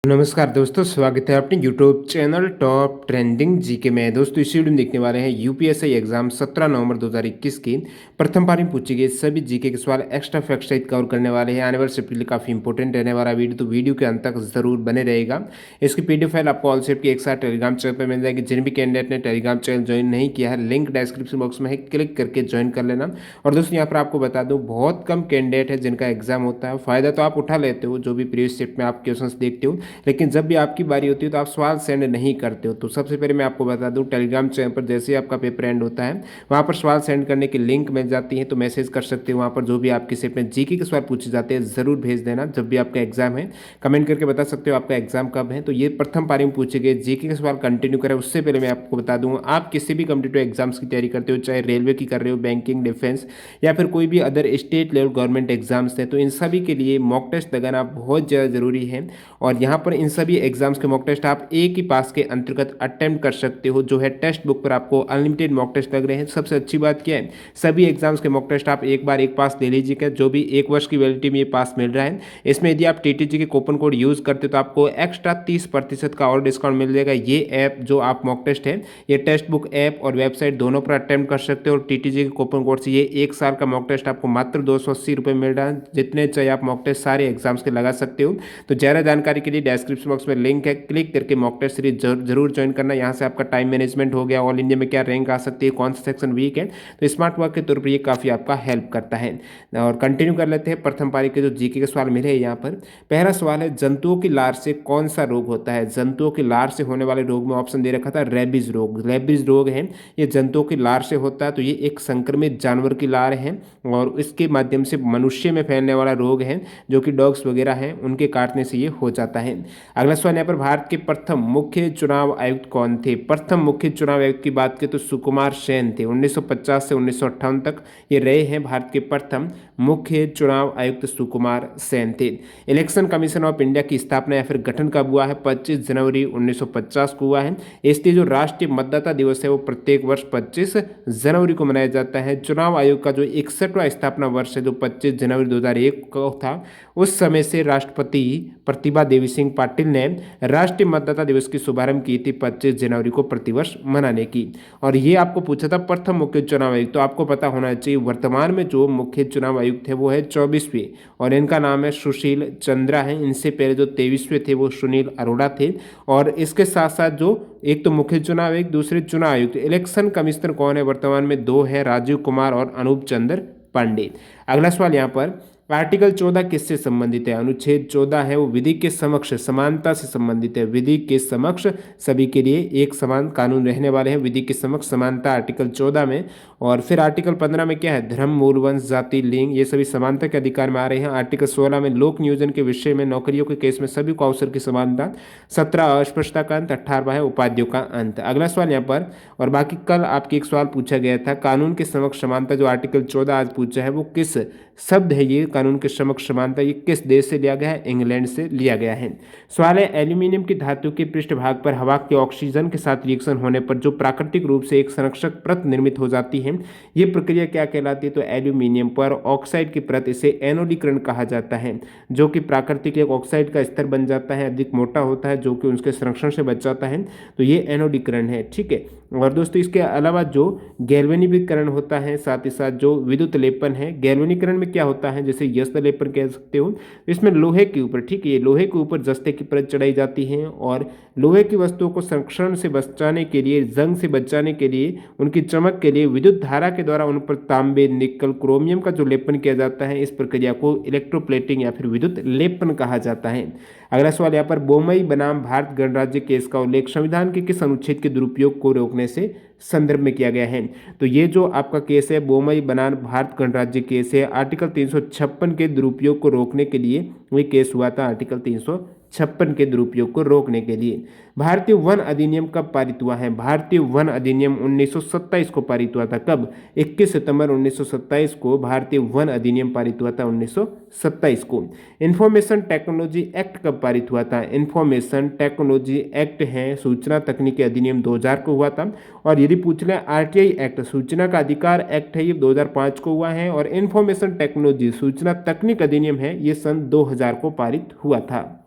नमस्कार दोस्तों, स्वागत है अपने YouTube channel top trending GK में। दोस्तों इस वीडियो में देखने वाले हैं यूपीएससी एग्जाम 17 नवंबर 2021 की प्रथम पारी में पूछे गए सभी जीके के सवाल एक्स्ट्रा फैक्ट सहित कवर करने वाले हैं। आने वाले शिफ्ट के लिए काफी इंपॉर्टेंट रहने वाला वीडियो, तो वीडियो के अंत तक जरूर बने रहेगा। इसकी पीडीएफ फाइल आपको ऑल शिफ्ट की एक साथ टेलीग्राम चैनल पर मिल जाएगी। जिन भी कैंडिडेट ने टेलीग्राम चैनल ज्वाइन नहीं किया है, लिंक डिस्क्रिप्शन बॉक्स में है, क्लिक करके ज्वाइन कर लेना। और दोस्तों यहाँ पर आपको बता दूं, बहुत कम कैंडिडेट है जिनका एग्जाम होता है। फायदा तो आप उठा लेते हो जो भी प्रीवियस शिफ्ट में आप क्वेश्चंस देखते हो, लेकिन जब भी आपकी बारी होती है तो आप सवाल सेंड नहीं करते हो। तो सबसे पहले मैं आपको बता दूं, टेलीग्राम चैनल पर जैसे ही आपका पेपर एंड होता है वहां पर सवाल सेंड करने की लिंक मिल जाती है, तो मैसेज कर सकते हो। वहां पर जो भी आपके शिफ्ट में जीके के सवाल पूछे जाते हैं जरूर भेज देना। जब भी आपका एग्जाम है कमेंट करके बता सकते हो आपका एग्जाम कब है। तो ये प्रथम पारी में पूछे गए जीके के सवाल कंटिन्यू करें उससे पहले मैं आपको बता दूंगा, आप किसी भी कॉम्पिटिटिव एग्जाम्स की तैयारी करते हो, चाहे रेलवे की कर रहे हो, बैंकिंग, डिफेंस या फिर कोई भी other state level government exams है, तो इन सभी के लिए मॉक टेस्ट लगाना बहुत ज़्यादा जरूरी है। और यहाँ पर इन सभी एग्जाम्स के मॉक टेस्ट आप एक ही पास के अंतर्गत अटेम्प्ट कर सकते हो। जो है टेक्स्ट बुक पर आपको अनलिमिटेड मॉक टेस्ट लग रहे हैं। सबसे अच्छी बात क्या है, सभी एग्जाम्स के मॉक टेस्ट आप एक बार एक पास ले लीजिएगा। जो भी एक वर्ष की वैलिडिटी में ये पास मिल रहा है, इसमें यदि आप टीटीजी के कूपन कोड यूज करते हो तो आपको एक्स्ट्रा 30% का और डिस्काउंट मिल जाएगा। ये ऐप जो आप मॉक टेस्ट है, ये टेक्स्ट बुक ऐप और वेबसाइट दोनों पर अटेम्प्ट कर सकते हो। और टीटीजी के कूपन कोड से ये एक साल का मॉक टेस्ट आपको मात्र 280 रुपये मिल रहा है। जितने चाहिए आप मॉक टेस्ट सारे एग्जाम्स के लगा सकते हो। तो ज़्यादा जानकारी के लिए डिस्क्रिप्शन बॉक्स में लिंक है, क्लिक करके मॉक टेस्ट सीरीज जरूर ज्वाइन करना। यहाँ से आपका टाइम मैनेजमेंट हो गया, ऑल इंडिया में क्या रैंक आ सकती है, कौन सा सेक्शन वीक है, तो स्मार्ट वर्क के तौर पर ये काफ़ी आपका हेल्प करता है। और कंटिन्यू कर लेते हैं प्रथम पारी के जो जीके के सवाल मिले हैं यहाँ पर। पहला सवाल है, जंतुओं की लार से कौन सा रोग होता है। जंतुओं की लार से होने वाले रोग में ऑप्शन दे रखा था रेबीज रोग। रेबीज रोग है ये जंतुओं की लार से होता है। तो ये एक संक्रमित जानवर की लार है और इसके माध्यम से मनुष्य में फैलने वाला रोग है, जो कि डॉग्स वगैरह हैं उनके काटने से ये हो जाता है। अगला सवाल यहाँ पर, भारत के प्रथम मुख्य चुनाव आयुक्त कौन थे। प्रथम मुख्य चुनाव आयुक्त की बात करें तो सुकुमार सेन थे। 1950 से 1958 तक ये रहे हैं भारत के प्रथम मुख्य चुनाव आयुक्त सुकुमार सेन थे। इलेक्शन कमीशन ऑफ इंडिया की स्थापना या फिर गठन कब हुआ है, 25 जनवरी 1950 को हुआ है। इसलिए जो राष्ट्रीय मतदाता दिवस है वो प्रत्येक वर्ष 25 जनवरी को मनाया जाता है। चुनाव आयोग का जो 61वां स्थापना वर्ष है जो 25 जनवरी 2001 को था, उस समय से राष्ट्रपति प्रतिभा देवी सिंह पाटिल ने राष्ट्रीय मतदाता दिवस की शुभारंभ की थी 25 जनवरी को प्रतिवर्ष मनाने की। और ये आपको पूछा था प्रथम मुख्य चुनाव आयुक्त, तो आपको पता होना चाहिए वर्तमान में जो मुख्य चुनाव आयुक्त है वो है 24वें और इनका नाम है सुशील चंद्रा है। इनसे पहले जो 23वें थे वो सुनील अरोड़ा थे। और इसके साथ साथ जो एक तो मुख्य चुनाव आयुक्त, दूसरे चुनाव आयुक्त, इलेक्शन कमिश्नर कौन है वर्तमान में, दो है, राजीव कुमार और अनूप चंद्र पांडे। अगला सवाल यहाँ पर, आर्टिकल 14 किससे संबंधित है। अनुच्छेद 14 है वो विधि के समक्ष समानता से संबंधित है। विधि के समक्ष सभी के लिए एक समान कानून रहने वाले हैं। विधि के समक्ष समानता आर्टिकल 14 में। और फिर आर्टिकल 15 में क्या है, धर्म, मूल, वंश, जाति, लिंग, ये सभी समानता के अधिकार में आ रहे हैं। आर्टिकल 16 में लोक नियोजन के विषय में नौकरियों के केस में सभी को अवसर की समानता। 17 अस्पृश्यता का अंत। 18 है उपाधियों का अंत। अगला सवाल यहाँ पर, और बाकी कल आपके एक सवाल पूछा गया था, कानून के समक्ष समानता जो आर्टिकल 14 आज पूछा है वो किस शब्द है, ये कानून के समक्ष समानता ये किस देश से लिया गया है, इंग्लैंड से लिया गया है। सवाल है, एल्यूमिनियम की धातु के पृष्ठभाग पर हवा के ऑक्सीजन के साथ रिएक्शन होने पर जो प्राकृतिक रूप से एक संरक्षक परत निर्मित हो जाती है, ये प्रक्रिया क्या कहलाती है। तो एल्यूमिनियम पर ऑक्साइड की परत, इसे एनोडीकरण कहा जाता है, जो कि प्राकृतिक एक ऑक्साइड का स्तर बन जाता है, अधिक मोटा होता है, जो कि उसके संरक्षण से बच जाता है। तो ये एनोडीकरण है, ठीक है। और दोस्तों इसके अलावा जो गैल्वेनिकीकरण होता है, साथ ही साथ जो विद्युत लेपन है, गैल्वेनीकरण में क्या होता है, जैसे यस्त्र लेपन कह सकते हो, इसमें लोहे के ऊपर, ठीक है, ये लोहे के ऊपर जस्ते की परत चढ़ाई जाती है और लोहे की वस्तुओं को संरक्षण से बचाने के लिए, जंग से बचाने के लिए, उनकी चमक के लिए विद्युत धारा के द्वारा उन पर तांबे, निकल, क्रोमियम का जो लेपन किया जाता है, इस प्रक्रिया को इलेक्ट्रोप्लेटिंग या फिर विद्युत लेपन कहा जाता है। अगला सवाल यहाँ पर, बोमई बनाम भारत गणराज्य केस का उल्लेख संविधान के किस अनुच्छेद के दुरुपयोग को रोकने से संदर्भ में किया गया है। तो ये जो आपका केस है बोमई बनाम भारत गणराज्य केस है, आर्टिकल 356 के दुरुपयोग को रोकने के लिए ये केस हुआ था। आर्टिकल 356 के दुरुपयोग को रोकने के लिए। भारतीय वन अधिनियम कब पारित हुआ है। भारतीय वन अधिनियम 1927 को पारित हुआ था। कब, 21 सितंबर 1927 को भारतीय वन अधिनियम पारित हुआ था, 1927 को। इंफॉर्मेशन टेक्नोलॉजी एक्ट कब पारित हुआ था। इंफॉर्मेशन टेक्नोलॉजी एक्ट है, सूचना तकनीकी अधिनियम 2000 को हुआ था। और यदि पूछ लें आरटीआई एक्ट, सूचना का अधिकार एक्ट है, ये 2005 को हुआ है। और इंफॉर्मेशन टेक्नोलॉजी सूचना तकनीक अधिनियम है, ये सन 2000 को पारित हुआ था।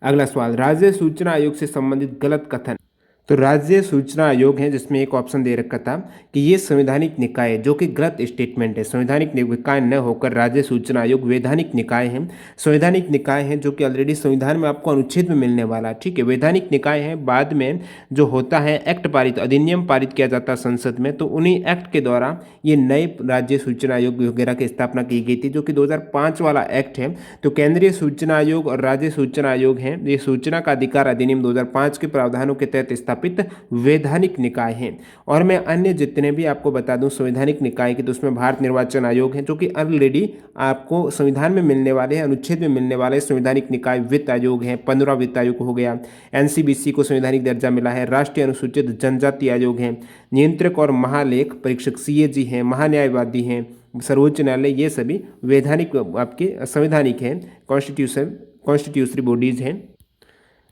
अगला सवाल, राज्य सूचना आयोग से संबंधित गलत कथन। तो राज्य सूचना आयोग है जिसमें एक ऑप्शन दे रखा था कि ये संवैधानिक निकाय है, जो कि गलत स्टेटमेंट है। संवैधानिक निकाय न होकर राज्य सूचना आयोग वैधानिक निकाय है। संवैधानिक निकाय है जो कि ऑलरेडी संविधान में आपको अनुच्छेद में मिलने वाला है, ठीक है। वैधानिक निकाय है बाद में जो होता है एक्ट पारित, अधिनियम पारित किया जाता है संसद में, तो उन्हीं एक्ट के द्वारा ये नए राज्य सूचना आयोग वगैरह की स्थापना की गई थी, जो कि 2005 वाला एक्ट है। तो केंद्रीय सूचना आयोग और राज्य सूचना आयोग है, ये सूचना का अधिकार अधिनियम 2005 के प्रावधानों के तहत स्थापित वैधानिक निकाय हैं। और मैं अन्य जितने भी आपको बता दूं संवैधानिक निकाय के, तो उसमें भारत निर्वाचन आयोग है जो कि ऑलरेडी आपको संविधान में मिलने वाले हैं, अनुच्छेद में मिलने वाले संवैधानिक निकाय। वित्त आयोग है, 15वां वित्त आयोग हो गया, एनसीबीसी को संवैधानिक दर्जा मिला है, राष्ट्रीय अनुसूचित जनजाति आयोग है, नियंत्रक और महालेख परीक्षक सीएजी हैं, महान्यायवादी हैं, सर्वोच्च न्यायालय, ये सभी वैधानिक आपके संवैधानिक हैं, कॉन्स्टिट्यूशनरी बॉडीज हैं।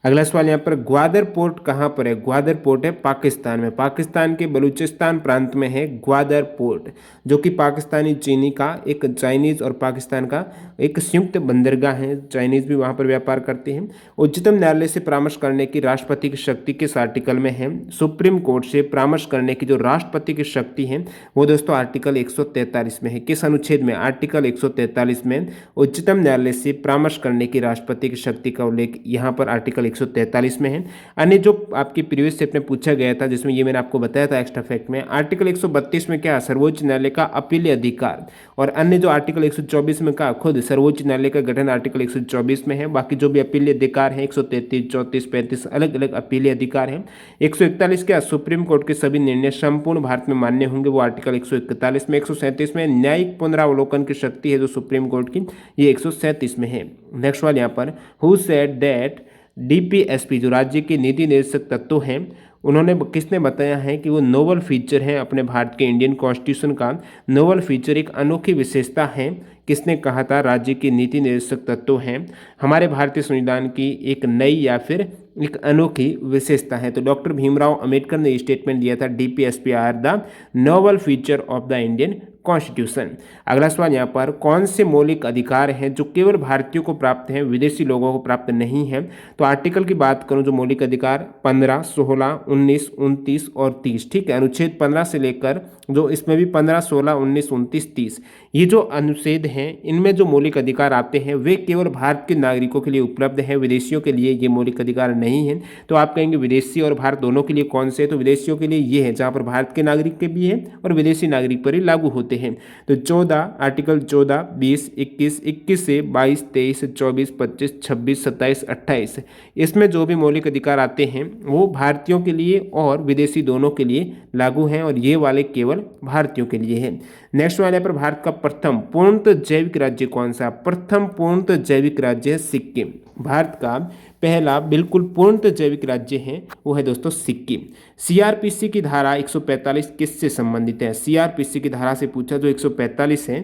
अगला सवाल यहाँ पर, ग्वादर पोर्ट कहाँ पर है? ग्वादर पोर्ट है पाकिस्तान में, पाकिस्तान के बलूचिस्तान प्रांत में है ग्वादर पोर्ट, जो कि पाकिस्तानी चीनी का एक, चाइनीज और पाकिस्तान का एक संयुक्त बंदरगाह है। चाइनीज भी वहाँ पर व्यापार करते हैं। उच्चतम न्यायालय से परामर्श करने की राष्ट्रपति की शक्ति किस आर्टिकल में है? सुप्रीम कोर्ट से परामर्श करने की जो राष्ट्रपति की शक्ति है वो दोस्तों आर्टिकल 143 में है। किस अनुच्छेद में? आर्टिकल 143 में उच्चतम न्यायालय से परामर्श करने की राष्ट्रपति की शक्ति का उल्लेख यहाँ पर आर्टिकल 143 में है। अन्य जो आपकी प्रीवियस सेट में पूछा गया था, जिसमें ये मैंने आपको बताया था एक्स्ट्रा फैक्ट में, आर्टिकल 132 में क्या? सर्वोच्च न्यायालय का अपील अधिकार। और अन्य जो आर्टिकल 124 में का खुद सर्वोच्च न्यायालय का गठन आर्टिकल 124 में है। बाकी जो भी अपील अधिकार है 133, 34, 35 अलग अलग अपील अधिकार है। 141 क्या? सुप्रीम कोर्ट के सभी निर्णय संपूर्ण भारत में मान्य होंगे, वो आर्टिकल 141 में। 137 में न्यायिक पुनरावलोकन की शक्ति है जो सुप्रीम कोर्ट की, ये 137 में है। नेक्स्ट वाले यहाँ पर, हु सेड दैट डीपीएसपी जो राज्य के नीति निर्देशक तत्व हैं, उन्होंने किसने बताया है कि वो नोवल फीचर है अपने भारत के इंडियन कॉन्स्टिट्यूशन का, नोवल फीचर एक अनोखी विशेषता है। किसने कहा था? राज्य के नीति निर्देशक तत्व हैं हमारे भारतीय संविधान की एक नई या फिर एक अनोखी विशेषता है। तो डॉक्टर भीमराव अंबेडकर ने स्टेटमेंट दिया था, DPSP are the novel feature of the Indian constitution. अगला सवाल यहाँ पर, कौन से मौलिक अधिकार हैं जो केवल भारतीयों को प्राप्त हैं, विदेशी लोगों को प्राप्त नहीं है? तो आर्टिकल की बात करूं जो मौलिक अधिकार 15, 16, 19, 29 और 30, ठीक है। अनुच्छेद 15 से लेकर जो इसमें भी 15, 16, 19, 29, 30, ये जो अनुच्छेद हैं इनमें जो मौलिक अधिकार आते हैं वे केवल भारत के नागरिकों के लिए उपलब्ध है, विदेशियों के लिए ये मौलिक अधिकार नहीं है। तो आप कहेंगे विदेशी और भारत दोनों के लिए कौन से? तो विदेशियों के लिए ये है जहाँ पर भारत के नागरिक के भी है और विदेशी नागरिक पर ही लागू होते हैं। तो 14, आर्टिकल 14, 20, 21, 21 से 22, 23, 24, 25, 26, 27, 28, इसमें जो भी मौलिक अधिकार आते हैं वो भारतीयों के लिए और विदेशी दोनों के लिए लागू हैं, और ये वाले केवल भारतीयों के लिए हैं। नेक्स्ट वाले पर, भारत का प्रथम पूर्णतः जैविक राज्य कौन सा? प्रथम पूर्णतः जैविक राज्य है सिक्किम। भारत का पहला बिल्कुल पूर्णतः जैविक राज्य है वो है दोस्तों सिक्किम। सीआरपीसी की धारा 145 किससे संबंधित है? सीआरपीसी की धारा से पूछा, जो 145 है।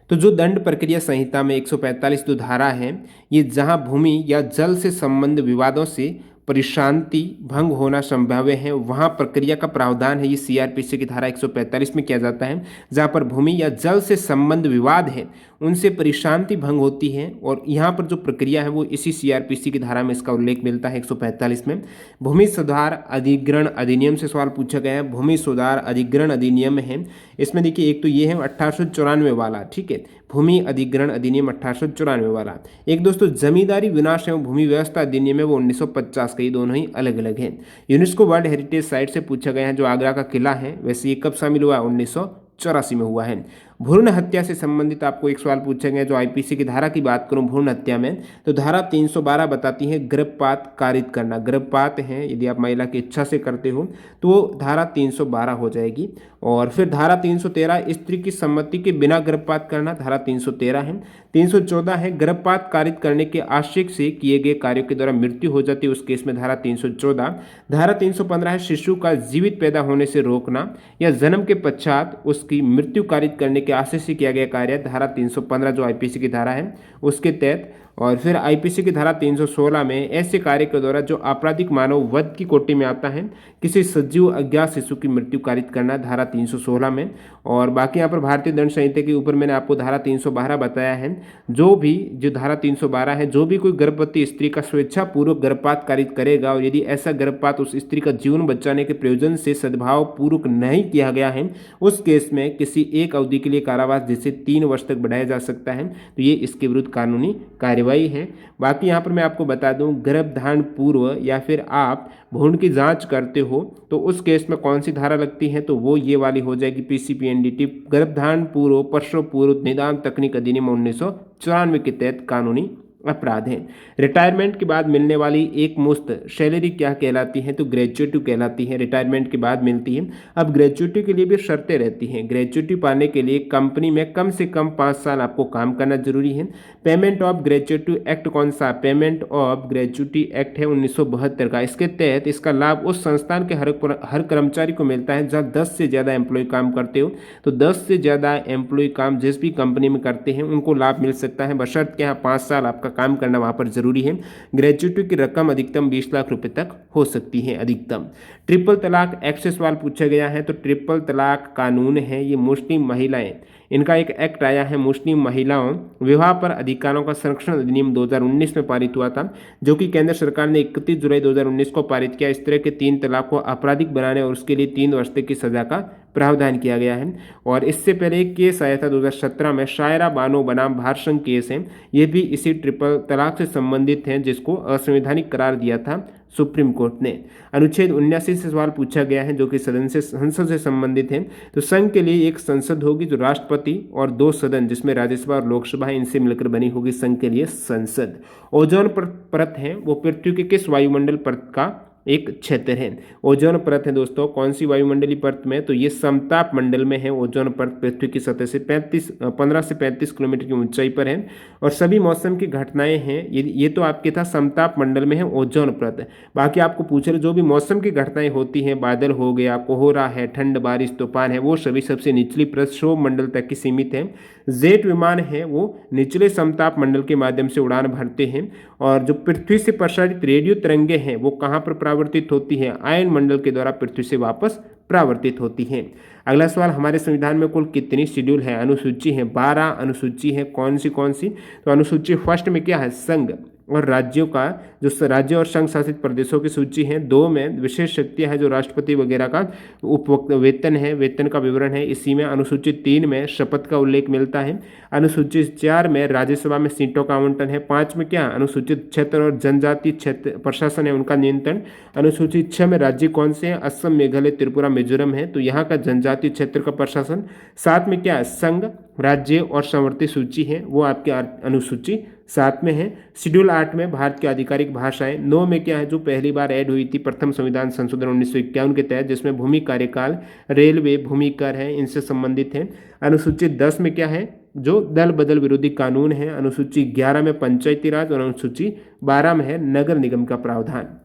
तो जो दंड प्रक्रिया संहिता में 145 जो धारा है, ये जहां भूमि या जल से संबंध विवादों से परिशांति भंग होना संभाव्य है, वहां प्रक्रिया का प्रावधान है। ये सीआरपीसी की धारा 145 में किया जाता है। जहां पर भूमि या जल से संबंध विवाद है उनसे परिशांति भंग होती है, और यहाँ पर जो प्रक्रिया है वो इसी सीआरपीसी की धारा में इसका उल्लेख मिलता है 145 में। भूमि सुधार अधिग्रहण अधिनियम से सवाल पूछा गया है। भूमि सुधार अधिग्रहण अधिनियम है, इसमें देखिए एक तो ये है 1894 वाला, ठीक है, भूमि अधिग्रहण अधिनियम 1894 वाला। एक दोस्तों जमींदारी विनाश एवं भूमि व्यवस्था अधिनियम है वो 1950 का, ये दोनों ही अलग अलग हैं। यूनेस्को वर्ल्ड हेरिटेज साइट से पूछा गया है, जो आगरा का किला है, वैसे ये कब शामिल हुआ? 1984 में हुआ है। भ्रूण हत्या से संबंधित आपको एक सवाल पूछा गया, जो आईपीसी की धारा की बात करूं भ्रूण हत्या में, तो धारा 312 बताती है गर्भपात कारित करना। गर्भपात है यदि आप महिला की इच्छा से करते हो तो धारा 312 हो जाएगी। और फिर धारा 313 स्त्री की सम्मति के बिना गर्भपात करना, धारा 313 है। 314 है गर्भपात कारित करने के आशय से किए गए कार्यों के द्वारा मृत्यु हो जाती है, उस केस में धारा 314। धारा 315 है शिशु का जीवित पैदा होने से रोकना या जन्म के पश्चात उसकी मृत्यु कारित करने के आशय से किया गया कार्य, धारा 315 जो आईपीसी की धारा है उसके तहत। और फिर आईपीसी की धारा 316 में ऐसे कार्य के द्वारा जो आपराधिक मानव वध की कोटि में आता है, किसी सजीव अज्ञात शिशु की मृत्यु कारित करना धारा 316 में। और बाकी यहाँ पर भारतीय दंड संहिता के ऊपर मैंने आपको धारा 312 बताया है। जो धारा 312 है, जो भी कोई गर्भवती स्त्री का स्वेच्छापूर्वक गर्भपात कारित करेगा और यदि ऐसा गर्भपात उस स्त्री का जीवन बचाने के प्रयोजन से सद्भाव पूर्वक नहीं किया गया है, उस केस में किसी एक अवधि के लिए कारावास जिसे 3 वर्ष तक बढ़ाया जा सकता है। तो ये इसके विरुद्ध कानूनी कार्यवाही है। बाकी यहाँ पर मैं आपको बता दूं, गर्भधारण पूर्व या फिर आप भ्रूण की जांच करते हो तो उस केस में कौन सी धारा लगती है, तो वो ये वाली हो जाएगी पीसीपीएनडीटी, गर्भधारण पूर्व प्रसव पूर्व निदान तकनीक अधिनियम 1994 के तहत कानूनी अपराध है। रिटायरमेंट के बाद मिलने वाली एक मुश्त सैलरी क्या कहलाती है, तो ग्रेच्युटी कहलाती है, रिटायरमेंट के बाद मिलती है। अब ग्रेच्युटी के लिए भी शर्तें रहती हैं। ग्रेच्युटी पाने के लिए कंपनी में कम से कम 5 साल आपको काम करना जरूरी है। पेमेंट ऑफ ग्रेच्युटी एक्ट कौन सा, पेमेंट ऑफ ग्रेच्युटी एक्ट है 1972 का। इसके तहत इसका लाभ उस संस्थान के हर कर्मचारी को मिलता है जहाँ 10 से ज़्यादा एम्प्लॉय काम करते हो। तो 10 से ज़्यादा एम्प्लॉय काम जिस भी कंपनी में करते हैं उनको लाभ मिल सकता है, बशर्ते कि यहाँ 5 साल आपका काम करना वहाँ पर जरूरी है। ग्रेच्युटी की रकम अधिकतम 20 लाख रुपए तक हो सकती है अधिकतम। ट्रिपल तलाक एक्ट से सवाल पूछा गया है, तो ट्रिपल तलाक कानून है, ये मुस्लिम महिलाएं, इनका एक एक्ट आया है, मुस्लिम महिलाओं विवाह पर अधिकारों का संरक्षण अधिनियम 2019 में पारित हुआ था, जो कि केंद्र सरकार ने 31 जुलाई 2019 को पारित किया। इस तरह के 3 तलाक को आपराधिक बनाने और उसके लिए 3 वर्ष तक की सजा का प्रावधान किया गया है। और इससे पहले एक केस आया था 2017 में, शायरा बानो बनाम भारसंघ केस है, ये भी इसी ट्रिपल तलाक से संबंधित है, जिसको असंवैधानिक करार दिया था सुप्रीम कोर्ट ने। अनुच्छेद 79 से सवाल पूछा गया है, जो कि संसद से संबंधित है। तो संघ के लिए एक संसद होगी जो राष्ट्रपति और 2 सदन जिसमें राज्यसभा और लोकसभा इनसे मिलकर बनी होगी संघ के लिए संसद। ओजोन परत है वो पृथ्वी के किस वायुमंडल परत का एक क्षेत्र है। ओजोन परत है दोस्तों कौन सी वायुमंडलीय परत में, तो ये समताप मंडल में है। ओजोन परत पृथ्वी की सतह से 15 से 35 किलोमीटर की ऊंचाई पर है और सभी मौसम की घटनाएं हैं, ये तो आपके था समताप मंडल में है ओजोन परत। बाकी आपको पूछ रहे जो भी मौसम की घटनाएं होती हैं, बादल हो गया, कोहरा है, ठंड बारिश तूफान है, वो सभी सबसे निचली परत क्षोभ मंडल तक की सीमित है। जेट विमान है वो निचले समताप मंडल के माध्यम से उड़ान भरते हैं। और जो पृथ्वी से प्रसारित रेडियो तरंगे हैं वो कहाँ पर परावर्तित होती है, आयन मंडल के द्वारा पृथ्वी से वापस परावर्तित होती हैं। अगला सवाल, हमारे संविधान में कुल कितनी शेड्यूल है, अनुसूची है 12 अनुसूची है, कौन सी, तो अनुसूची फर्स्ट में क्या है, संघ और राज्यों का, जो राज्य और संघ शासित प्रदेशों की सूची है। 2 में विशेष शक्तियां हैं जो राष्ट्रपति वगैरह का वेतन है, वेतन का विवरण है इसी में। अनुसूची 3 में शपथ का उल्लेख मिलता है। अनुसूची 4 में राज्यसभा में सीटों का आवंटन है। 5 में क्या, अनुसूचित क्षेत्र और जनजाति क्षेत्र प्रशासन है उनका नियंत्रण। अनुसूची 6 में राज्य कौन से हैं, असम, मेघालय, त्रिपुरा, मिजोरम है, तो यहाँ का जनजातीय क्षेत्र का प्रशासन। 7 में क्या है, संघ, राज्य और संवर्ती सूची है, वो आपके अनुसूची 7 में है। शेड्यूल 8 में भारत की आधिकारिक भाषाएं। 9 में क्या है, जो पहली बार ऐड हुई थी प्रथम संविधान संशोधन 1951 के तहत, जिसमें भूमि कार्यकाल, रेलवे, भूमि कर है, इनसे संबंधित है। अनुसूची 10 में क्या है, जो दल बदल विरोधी कानून है। अनुसूची 11 में पंचायती राज और अनुसूची 12 में है नगर निगम का प्रावधान।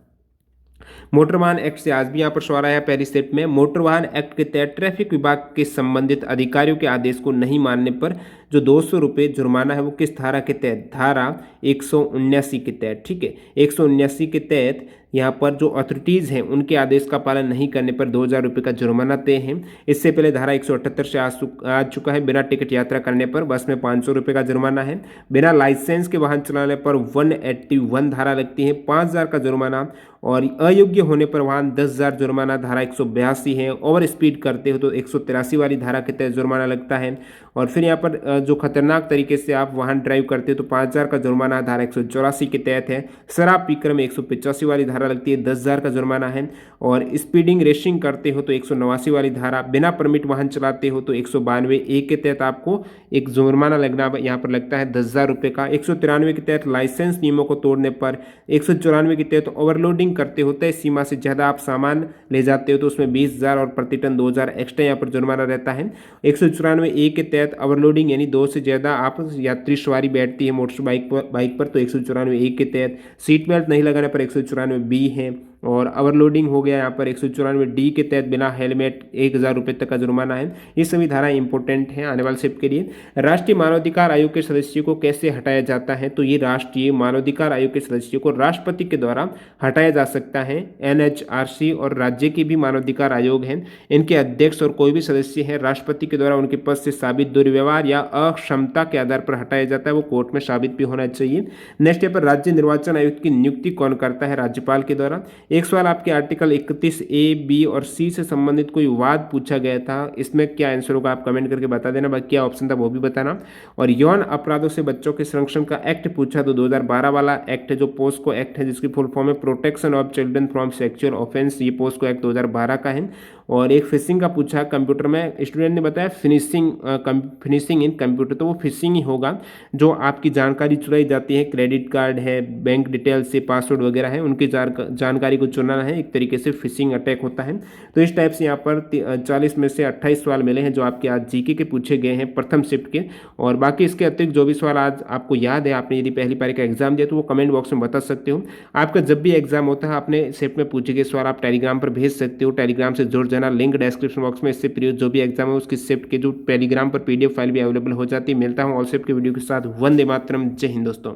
मोटर वाहन एक्ट से आज भी यहाँ पर सवाल आया पहली स्टेप में। मोटर वाहन एक्ट के तहत ट्रैफिक विभाग के संबंधित अधिकारियों के आदेश को नहीं मानने पर जो 200 रुपये जुर्माना है वो किस धारा के तहत, धारा 179 के तहत। ठीक है, 179 के तहत यहाँ पर जो अथॉरिटीज़ हैं उनके आदेश का पालन नहीं करने पर 2000 रुपये का जुर्माना तय है। इससे पहले धारा 178 से आ चुका है, बिना टिकट यात्रा करने पर बस में 500 रुपये का जुर्माना है। बिना लाइसेंस के वाहन चलाने पर 181 धारा लगती है, 5000 का जुर्माना। और अयोग्य होने पर वाहन 10,000 जुर्माना, धारा 182 है। ओवर स्पीड करते हो तो 183 वाली धारा के तहत जुर्माना लगता है। और फिर यहाँ पर जो खतरनाक तरीके से आप वाहन ड्राइव करते हो तो 5000 का जुर्माना धारा 184 के तहत है। शराब पीकर में 185 वाली धारा लगती है, 10,000 का जुर्माना है। और स्पीडिंग रेसिंग करते हो तो 189 वाली धारा। बिना परमिट वाहन चलाते हो तो 192A के तहत आपको एक जुर्माना लगना यहाँ पर लगता है 10,000 रुपये का। 193 के तहत लाइसेंस नियमों को तोड़ने पर, 194 के तहत ओवरलोडिंग करते हो, तय सीमा से ज़्यादा आप सामान ले जाते हो तो उसमें 20,000 और प्रति टन 2,000 एक्स्ट्रा यहाँ पर जुर्माना रहता है। 194A के तहत ओवरलोडिंग यानी 2 से ज़्यादा आप यात्री सवारी बैठती है मोटर बाइक पर तो 194A के तहत। सीट बेल्ट नहीं लगाने पर 194B है। और ओवरलोडिंग हो गया यहाँ पर 194D के तहत बिना हेलमेट 1000 रुपये तक का जुर्माना है। ये सभी धाराएं इंपॉर्टेंट हैं आने वाले शिफ्ट के लिए। राष्ट्रीय मानवाधिकार आयोग के सदस्य को कैसे हटाया जाता है, तो ये राष्ट्रीय मानवाधिकार आयोग के सदस्य को राष्ट्रपति के द्वारा हटाया जा सकता है। NHRC और राज्य के भी मानवाधिकार आयोग हैं, इनके अध्यक्ष और कोई भी सदस्य है राष्ट्रपति के द्वारा उनके पद से साबित दुर्व्यवहार या अक्षमता के आधार पर हटाया जाता है, वो कोर्ट में साबित भी होना चाहिए। नेक्स्ट यहाँ पर राज्य निर्वाचन आयुक्त की नियुक्ति कौन करता है, राज्यपाल के द्वारा। एक सवाल आपके आर्टिकल 31A, B और C से संबंधित कोई वाद पूछा गया था, इसमें क्या आंसर होगा आप कमेंट करके बता देना, बाकी क्या ऑप्शन था वो भी बताना। और यौन अपराधों से बच्चों के संरक्षण का एक्ट पूछा तो 2012 वाला एक्ट है जो पोस्को एक्ट है, जिसकी फुल फॉर्म है protection of children from sexual offence, ये पोस्को एक्ट 2012 का है। और एक फिशिंग का पूछा कंप्यूटर में, स्टूडेंट ने बताया फिनिशिंग इन कंप्यूटर, तो वो फिशिंग ही होगा जो आपकी जानकारी चुराई जाती है, क्रेडिट कार्ड है, बैंक डिटेल्स से पासवर्ड वगैरह है, उनकी जानकारी को चुराना है, एक तरीके से फिशिंग अटैक होता है। तो इस टाइप से यहाँ पर 40 में से 28 सवाल मिले हैं जो आपके आज जीके के पूछे गए हैं प्रथम शिफ्ट के। और बाकी इसके अतिरिक्त जो भी सवाल आज आपको याद है, आपने यदि पहली पारी का एग्जाम दिया तो वो कमेंट बॉक्स में बता सकते हो। आपका जब भी एग्जाम होता है अपने शिफ्ट में पूछे गए सवाल आप टेलीग्राम पर भेज सकते हो, टेलीग्राम से जुड़ जाना, लिंक डिस्क्रिप्शन बॉक्स में। इससे प्रिय जो भी एग्जाम है उसकी शिफ्ट के जो टेलीग्राम पर PDF फाइल भी अवेलेबल हो जाती है। मिलता हूँ ऑल शिफ्ट के वीडियो के साथ। वंदे मातरम, जय हिंद दोस्तों।